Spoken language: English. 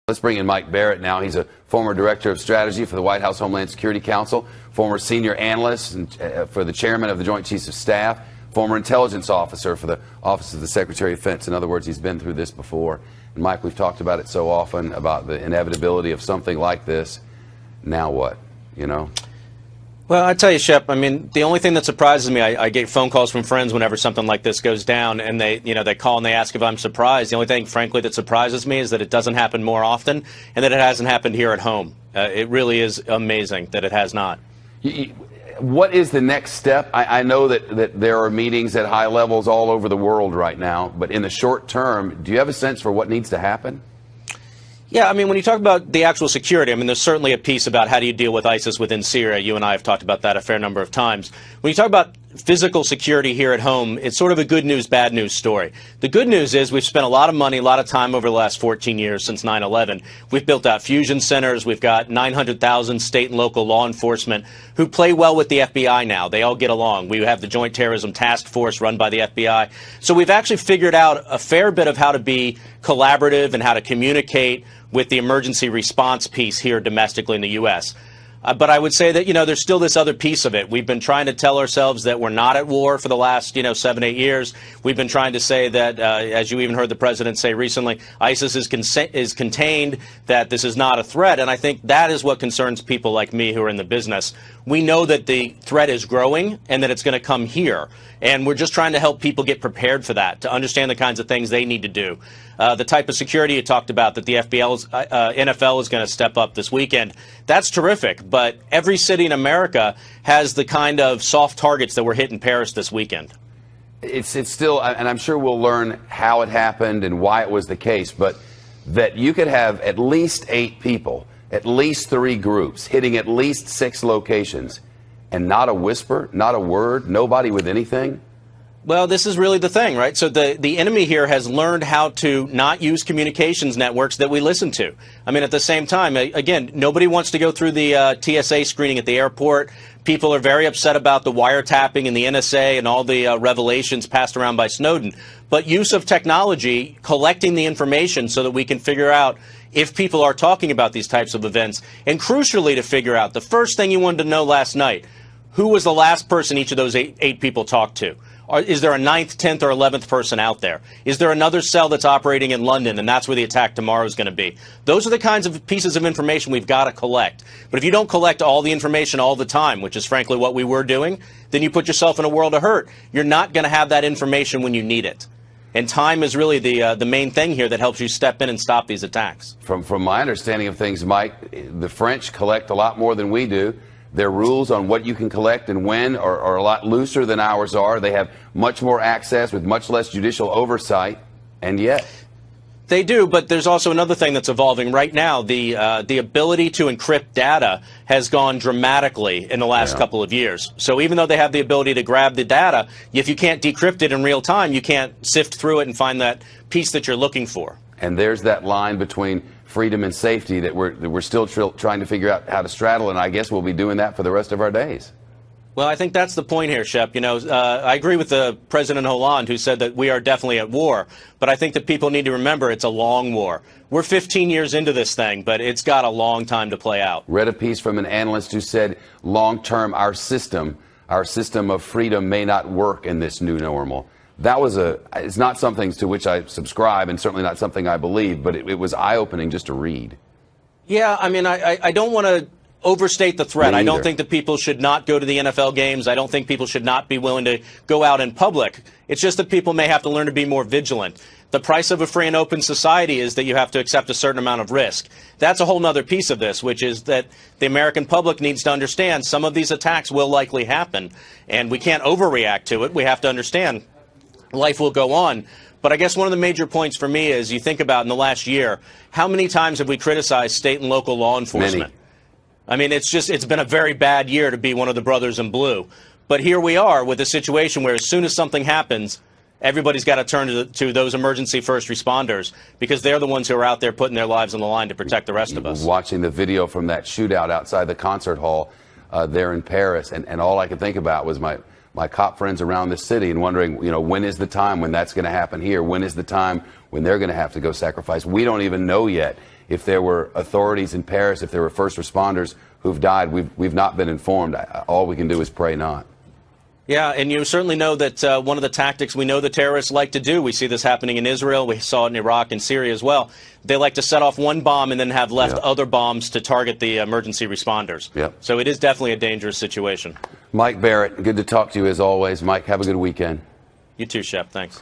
Let's bring in Mike Barrett now. He's a former director of strategy for the White House Homeland Security Council, former senior analyst for the chairman of the Joint Chiefs of Staff, former intelligence officer for the Office of the Secretary of Defense. In other words, he's been through this before. And Mike, we've talked about it so often, about the inevitability of something like this. Now what, you know? Well, I tell you, Shep, I mean, the only thing that surprises me, I get phone calls from friends whenever something like this goes down, and they call and they ask if I'm surprised. The only thing, frankly, that surprises me is that it doesn't happen more often and that it hasn't happened here at home. It really is amazing that it has not. What is the next step? I know that there are meetings at high levels all over the world right now, but in the short term, do you have a sense for what needs to happen? Yeah, I mean, when you talk about the actual security, I mean, there's certainly a piece about how do you deal with ISIS within Syria. You and I have talked about that a fair number of times. When you talk about physical security here at home, it's sort of a good news, bad news story. The good news is we've spent a lot of money, a lot of time over the last 14 years since 9/11. We've built out fusion centers. We've got 900,000 state and local law enforcement who play well with the FBI now. They all get along. We have the Joint Terrorism Task Force run by the FBI. So we've actually figured out a fair bit of how to be collaborative and how to communicate with the emergency response piece here domestically in the U.S. But I would say that, there's still this other piece of it. We've been trying to tell ourselves that we're not at war for the last, 7, 8 years. We've been trying to say that, as you even heard the president say recently, ISIS is contained, that this is not a threat. And I think that is what concerns people like me who are in the business. We know that the threat is growing and that it's going to come here. And we're just trying to help people get prepared for that, to understand the kinds of things they need to do. The type of security you talked about that the NFL is going to step up this weekend, that's terrific. But every city in America has the kind of soft targets that were hit in Paris this weekend. It's still, and I'm sure we'll learn how it happened and why it was the case, but that you could have at least 8 people, at least 3 groups, hitting at least 6 locations, and not a whisper, not a word, nobody with anything. Well, this is really the thing, right? So the enemy here has learned how to not use communications networks that we listen to. I mean, at the same time, again, nobody wants to go through the TSA screening at the airport. People are very upset about the wiretapping and the NSA and all the revelations passed around by Snowden. But use of technology, collecting the information so that we can figure out if people are talking about these types of events, and crucially to figure out the first thing you wanted to know last night, who was the last person each of those eight people talked to? Or is there a 9th, 10th, or 11th person out there? Is there another cell that's operating in London, and that's where the attack tomorrow is going to be? Those are the kinds of pieces of information we've got to collect. But if you don't collect all the information all the time, which is frankly what we were doing, then you put yourself in a world of hurt. You're not going to have that information when you need it. And time is really the main thing here that helps you step in and stop these attacks. From my understanding of things, Mike, the French collect a lot more than we do. Their rules on what you can collect and when are a lot looser than ours are. They have much more access with much less judicial oversight, and yet they do. But there's also another thing that's evolving right now. The ability to encrypt data has gone dramatically in the last couple of years. So even though they have the ability to grab the data, if you can't decrypt it in real time, you can't sift through it and find that piece that you're looking for. And there's that line between freedom and safety that we're still trying to figure out how to straddle, and I guess we'll be doing that for the rest of our days. Well, I think that's the point here, Shep. I agree with the President Hollande, who said that we are definitely at war. But I think that people need to remember it's a long war. We're 15 years into this thing, but it's got a long time to play out. Read a piece from an analyst who said, long-term, our system of freedom may not work in this new normal. It's not something to which I subscribe, and certainly not something I believe, but it was eye-opening just to read. Yeah, I mean, I don't want to overstate the threat. I don't think that people should not go to the NFL games. I don't think people should not be willing to go out in public. It's just that people may have to learn to be more vigilant. The price of a free and open society is that you have to accept a certain amount of risk. That's a whole other piece of this, which is that the American public needs to understand some of these attacks will likely happen, and we can't overreact to it. We have to understand life will go on. But I guess one of the major points for me is you think about in the last year, how many times have we criticized state and local law enforcement? Many. I mean, it's been a very bad year to be one of the brothers in blue. But here we are with a situation where as soon as something happens, everybody's got to turn to those emergency first responders because they're the ones who are out there putting their lives on the line to protect the rest of us. Watching the video from that shootout outside the concert hall there in Paris, and all I could think about was my cop friends around the city and wondering, when is the time when that's going to happen here? When is the time when they're going to have to go sacrifice? We don't even know yet if there were authorities in Paris, if there were first responders who've died, we've not been informed. All we can do is pray not. Yeah, and you certainly know that one of the tactics we know the terrorists like to do, we see this happening in Israel, we saw it in Iraq and Syria as well, they like to set off one bomb and then have left other bombs to target the emergency responders. Yep. So it is definitely a dangerous situation. Mike Barrett, good to talk to you as always. Mike, have a good weekend. You too, Shep. Thanks.